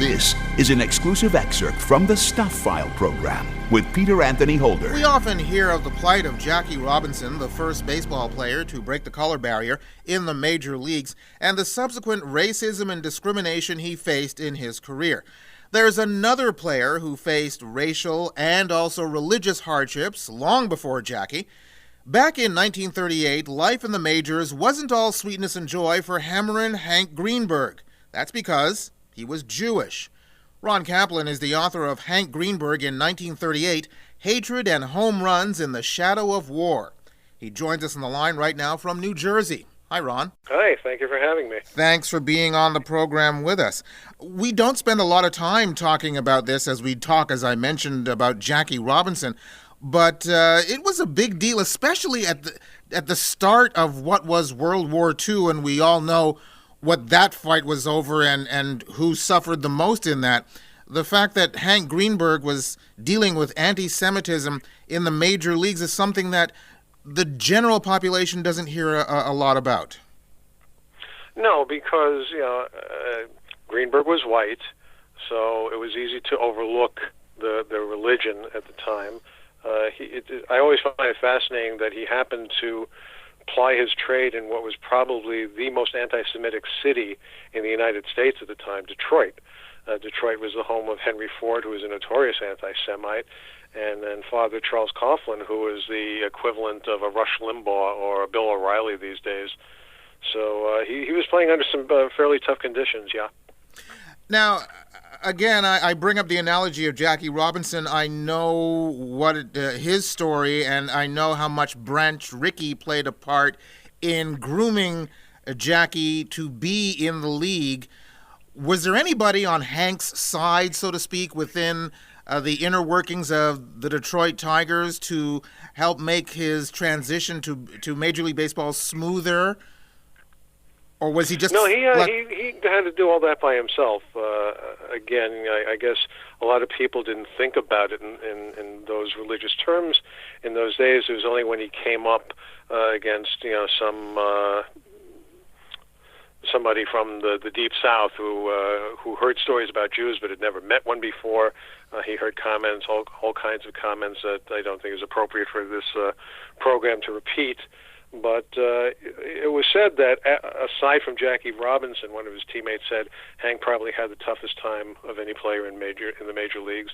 This is an exclusive excerpt from the Stuph File Program with Peter Anthony Holder. We often hear of the plight of Jackie Robinson, the first baseball player to break the color barrier in the major leagues, and the subsequent racism and discrimination he faced in his career. There's another player who faced racial and also religious hardships long before Jackie. Back in 1938, life in the majors wasn't all sweetness and joy for Hammerin' Hank Greenberg. That's because he was Jewish. Ron Kaplan is the author of Hank Greenberg in 1938, Hatred and Home Runs in the Shadow of War. He joins us on the line right now from New Jersey. Hi, Ron. Hi, thank you for having me. Thanks for being on the program with us. We don't spend a lot of time talking about this as we talk, as I mentioned, about Jackie Robinson, but it was a big deal, especially at the start of what was World War II, and we all know what that fight was over and who suffered the most in that. The fact that Hank Greenberg was dealing with anti-Semitism in the major leagues is something that the general population doesn't hear a lot about. No, because Greenberg was white, so it was easy to overlook the religion at the time. I always find it fascinating that he happened to ply his trade in what was probably the most anti-Semitic city in the United States at the time, Detroit. Detroit was the home of Henry Ford, who was a notorious anti-Semite, and then Father Charles Kaplan, who was the equivalent of a Rush Limbaugh or a Bill O'Reilly these days. So he was playing under some fairly tough conditions, yeah. Now, again, I bring up the analogy of Jackie Robinson. I know what his story, and I know how much Branch Rickey played a part in grooming Jackie to be in the league. Was there anybody on Hank's side, so to speak, within the inner workings of the Detroit Tigers to help make his transition to Major League Baseball smoother? Or was he just... No, he had to do all that by himself. Again, I guess a lot of people didn't think about it in those religious terms. In those days, it was only when he came up against somebody from the Deep South who heard stories about Jews but had never met one before. He heard comments, all kinds of comments that I don't think is appropriate for this program to repeat. But it was said that aside from Jackie Robinson, one of his teammates said Hank probably had the toughest time of any player in the major leagues.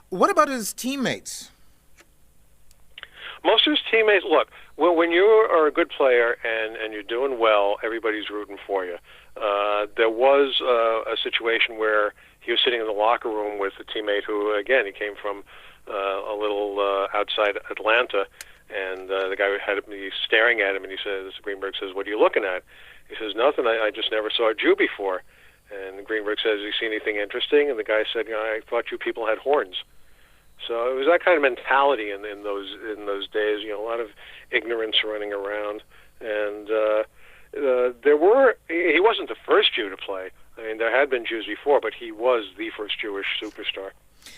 What about his teammates? Most of his teammates, look, when you are a good player and you're doing well, everybody's rooting for you. There was a situation where he was sitting in the locker room with a teammate who, again, he came from a little outside Atlanta, and the guy had me staring at him, and he says, Greenberg says, "What are you looking at?" He says, "Nothing, I just never saw a Jew before." And Greenberg says, "You see anything interesting?" And the guy said, "I thought you people had horns." So it was that kind of mentality in those days, a lot of ignorance running around. And he wasn't the first Jew to play. I mean, there had been Jews before, but he was the first Jewish superstar.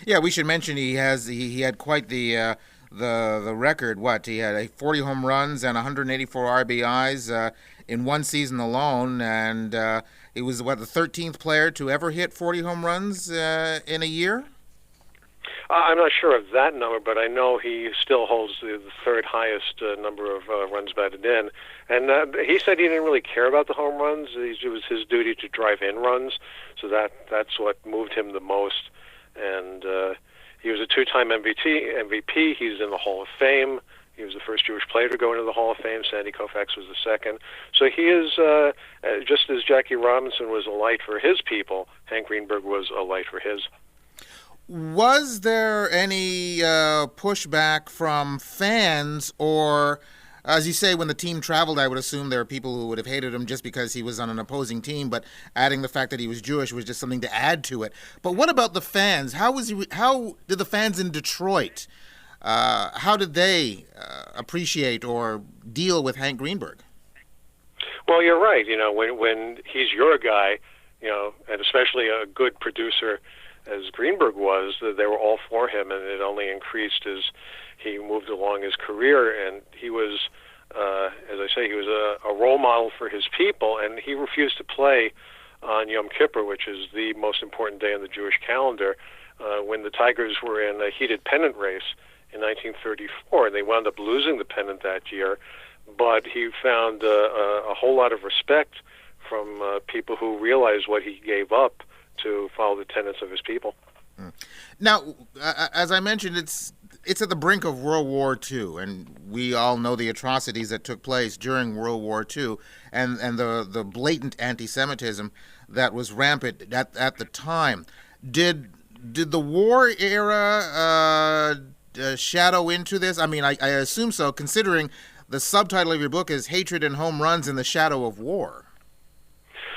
Yeah, we should mention he had quite the record. What, he had 40 home runs and 184 RBIs in one season alone, and he was the 13th player to ever hit 40 home runs in a year. I'm not sure of that number, but I know he still holds the third highest number of runs batted in. And he said he didn't really care about the home runs. It was his duty to drive in runs, so that's what moved him the most. And he was a two-time MVP. He's in the Hall of Fame. He was the first Jewish player to go into the Hall of Fame. Sandy Koufax was the second. So he is, just as Jackie Robinson was a light for his people, Hank Greenberg was a light for his. Was there any pushback from fans, or, as you say, when the team traveled, I would assume there are people who would have hated him just because he was on an opposing team, but adding the fact that he was Jewish was just something to add to it. But what about the fans? How did the fans in Detroit, how did they appreciate or deal with Hank Greenberg? Well, you're right. When he's your guy, and especially a good producer as Greenberg was, they were all for him, and it only increased as he moved along his career. And he was, as I say, he was a role model for his people, and he refused to play on Yom Kippur, which is the most important day on the Jewish calendar, when the Tigers were in a heated pennant race in 1934, and they wound up losing the pennant that year. But he found a whole lot of respect from people who realized what he gave up to follow the tenets of his people. Now, as I mentioned, it's at the brink of World War II, and we all know the atrocities that took place during World War II and the blatant anti-Semitism that was rampant at the time. Did the war era shadow into this? I mean, I assume so, considering the subtitle of your book is Hatred and Home Runs in the Shadow of War.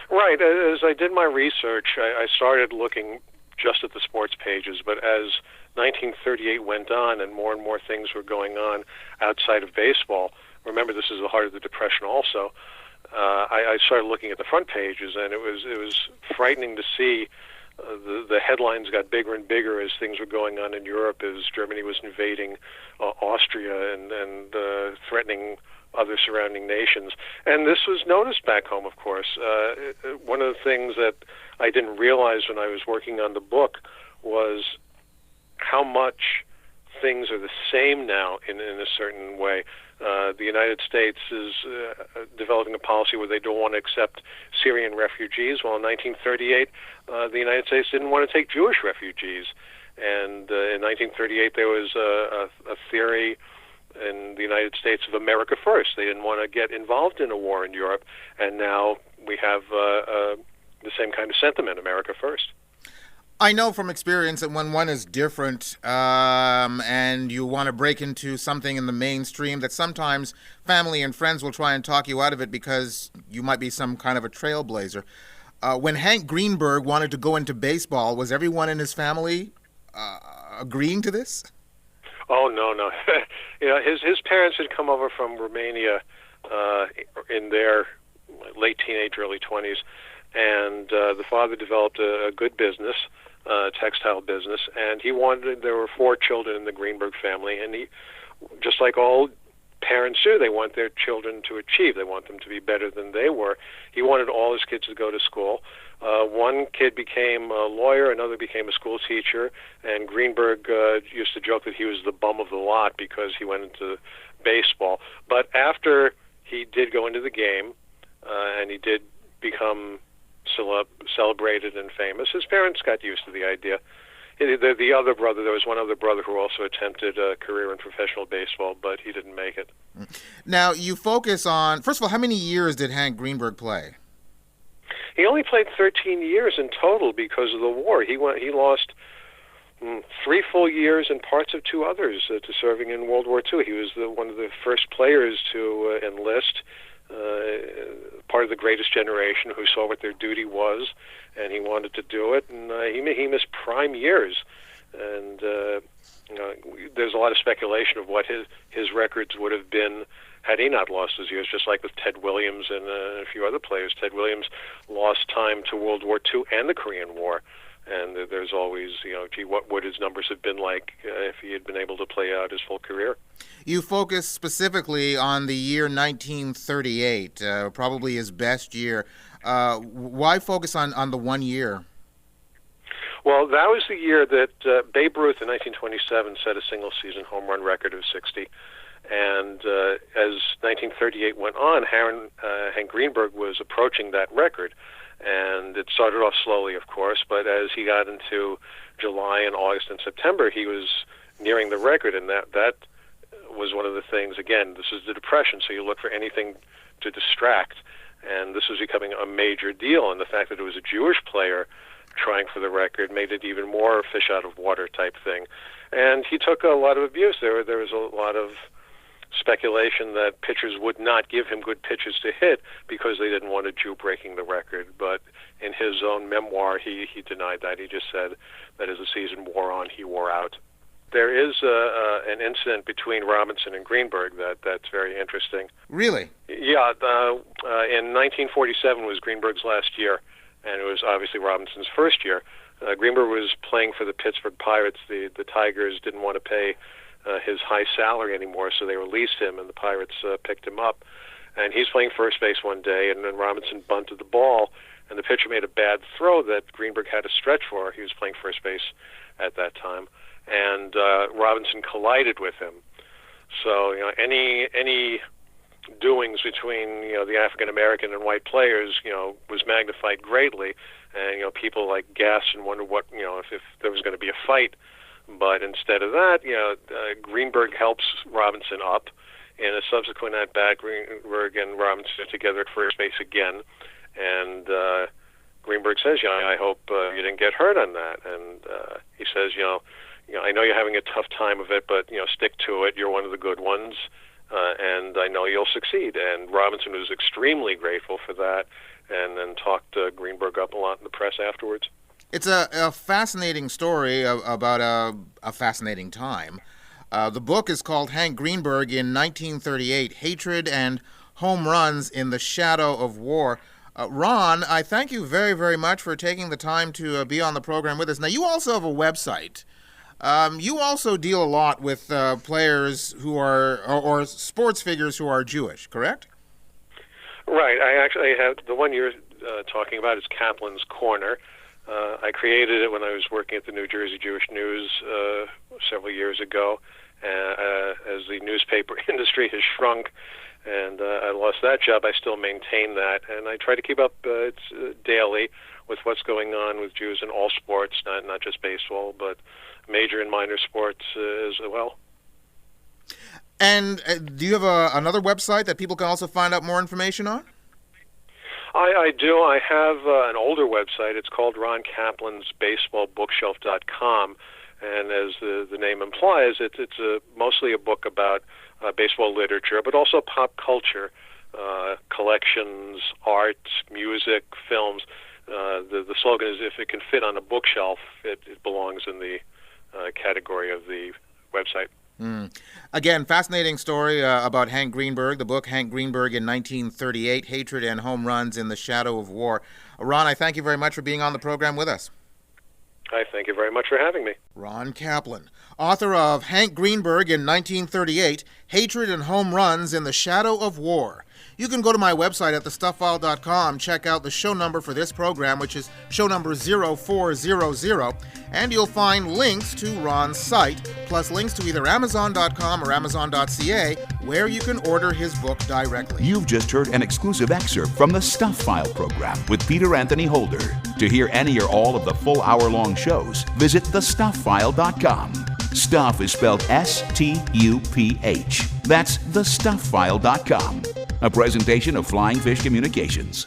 Right. As I did my research, I started looking just at the sports pages, but as 1938 went on and more things were going on outside of baseball, remember this is the heart of the Depression also, I started looking at the front pages, and it was frightening to see the headlines got bigger and bigger as things were going on in Europe, as Germany was invading Austria and threatening other surrounding nations. And this was noticed back home, of course. One of the things that I didn't realize when I was working on the book was how much things are the same now in a certain way. The United States is developing a policy where they don't want to accept Syrian refugees. Well, in 1938, the United States didn't want to take Jewish refugees. And in 1938, there was a theory in the United States of America first. They didn't want to get involved in a war in Europe, and now we have the same kind of sentiment, America first. I know from experience that when one is different and you want to break into something in the mainstream, that sometimes family and friends will try and talk you out of it because you might be some kind of a trailblazer. When Hank Greenberg wanted to go into baseball, was everyone in his family agreeing to this? Oh, no. You know, his parents had come over from Romania in their late teenage, early 20s, and the father developed a good business, textile business, and there were 4 children in the Greenberg family, and he, just like all parents do, they want their children to achieve. They want them to be better than they were. He wanted all his kids to go to school. One kid became a lawyer, another became a school teacher, and Greenberg used to joke that he was the bum of the lot because he went into baseball. But after he did go into the game, and he did become celebrated and famous, his parents got used to the idea. The other brother, there was one other brother who also attempted a career in professional baseball, but he didn't make it. Now, you focus on, first of all, how many years did Hank Greenberg play? He only played 13 years in total because of the war. He lost 3 full years and parts of 2 others to serving in World War II. He was one of the first players to enlist, part of the greatest generation who saw what their duty was, and he wanted to do it, and he missed prime years. And there's a lot of speculation of what his records would have been had he not lost his years, just like with Ted Williams and a few other players. Ted Williams lost time to World War II and the Korean War, and there's always, what would his numbers have been like if he had been able to play out his full career? You focus specifically on the year 1938, probably his best year. Why focus on the one year? Well, that was the year that Babe Ruth in 1927 set a single-season home run record of 60. And as 1938 went on, Hank Greenberg was approaching that record. And it started off slowly, of course, but as he got into July and August and September, he was nearing the record. And that was one of the things, again, this is the Depression, so you look for anything to distract. And this was becoming a major deal. And the fact that it was a Jewish player trying for the record made it even more fish out of water type thing. And he took a lot of abuse. There was a lot of speculation that pitchers would not give him good pitches to hit because they didn't want a Jew breaking the record. But in his own memoir, he denied that. He just said that as the season wore on, he wore out. There is an incident between Robinson and Greenberg that's very interesting. Really? Yeah. In 1947 was Greenberg's last year, and it was obviously Robinson's first year. Greenberg was playing for the Pittsburgh Pirates. The Tigers didn't want to pay his high salary anymore, so they released him, and the Pirates picked him up. And he's playing first base one day, and then Robinson bunted the ball, and the pitcher made a bad throw that Greenberg had to stretch for. He was playing first base at that time, and Robinson collided with him. So any doings between the African American and white players was magnified greatly, and people gasped and wondered what if there was going to be a fight. But instead of that, Greenberg helps Robinson up. In a subsequent at-bat, Greenberg and Robinson are together at first base again, and Greenberg says, I hope you didn't get hurt on that. And he says, I know you're having a tough time of it, but stick to it. You're one of the good ones, and I know you'll succeed. And Robinson was extremely grateful for that, and then talked Greenberg up a lot in the press afterwards. It's a fascinating story about a fascinating time. The book is called Hank Greenberg in 1938, Hatred and Home Runs in the Shadow of War. Ron, I thank you very, very much for taking the time to be on the program with us. Now, you also have a website. You also deal a lot with players who are, or sports figures who are Jewish, correct? Right. I actually have, the one you're talking about is Kaplan's Corner. I created it when I was working at the New Jersey Jewish News several years ago. As the newspaper industry has shrunk and I lost that job, I still maintain that. And I try to keep up daily with what's going on with Jews in all sports, not just baseball, but major and minor sports as well. And do you have another website that people can also find out more information on? I do. I have an older website. It's called Ron Kaplan's BaseballBookshelf.com, and as the name implies, it's mostly a book about baseball literature, but also pop culture, collections, art, music, films. The slogan is, if it can fit on a bookshelf, it belongs in the category of the website. Again, fascinating story about Hank Greenberg, the book Hank Greenberg in 1938, Hatred and Home Runs in the Shadow of War. Ron, I thank you very much for being on the program with us. I thank you very much for having me. Ron Kaplan, author of Hank Greenberg in 1938, Hatred and Home Runs in the Shadow of War. You can go to my website at thestuffile.com, check out the show number for this program, which is show number 0400, and you'll find links to Ron's site, plus links to either Amazon.com or Amazon.ca, where you can order his book directly. You've just heard an exclusive excerpt from the Stuph File Program with Peter Anthony Holder. To hear any or all of the full hour-long shows, visit thestufffile.com. Stuph is spelled S-T-U-P-H. That's thestufffile.com. A presentation of Flying Fish Communications.